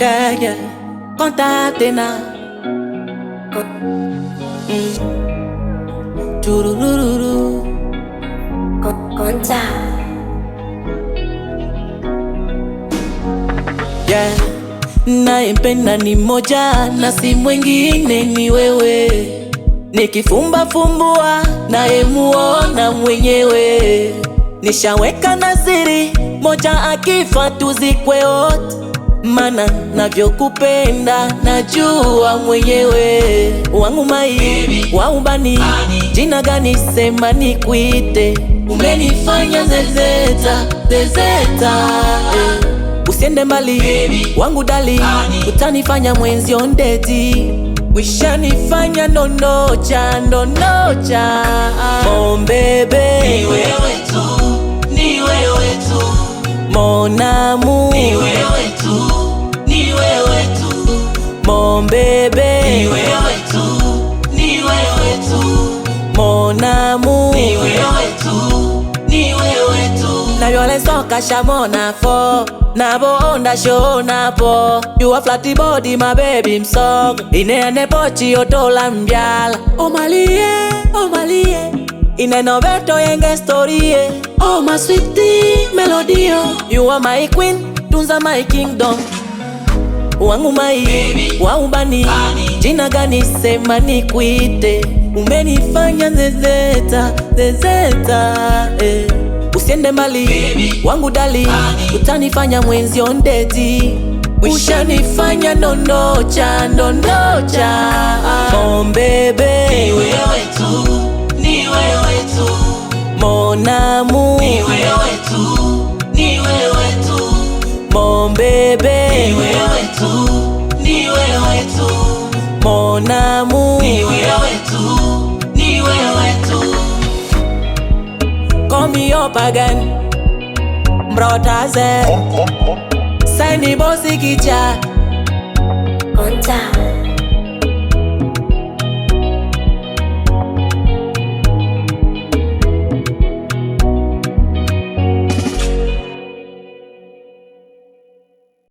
yeah, yeah. Contatena. Turururu. Conta. Yeah. Naempenda ni moja na si mwingine ni wewe. Nikifumba fumbua naemuona mwenyewe. Nishaweka naziri moja akifa tuzikwe wote. Mana navyokupenda najua mwenyewe. Wangu mai waubani jina gani sema nikuite. Umenifanya zezeta zezeta Usiende mbali baby, wangu dali utanifanya mwenzi ondeti. Wishanifanya ndonocha ndonocha. Mon bebe ni wewe tu, ni wewe tu. Mon amour ni wewe tu, ni wewe tu. Mon bebe ni wewe tu, ni wewe tu. Mon amour ni wewe tu, ni wewe tu. Na yole soka shamona fo na bonda shona po. You a flatty body my baby msog. Ine pochi otola mbyala. Oh malie Ine noveto yenge story. Oh my sweetie melodio. You are my queen, tunza my kingdom. Wangu mai waubani jina gani sema nikuite. Umenifanya zezeta zezeta Usiende mbali baby, wangu dali utanifanya mwenzi ondeti. Ushanifanya ndonocha ndonocha. Mon bebe ni wewe tu, ni wewe tu. Mon amour ni wewe tu, ni wewe tu. Mon bebe ni wewe tu, ni wewe tu. Mon amour ni wewe tu, ni wewe tu. Call me up again Mbrota Saini bosi kicha Conta.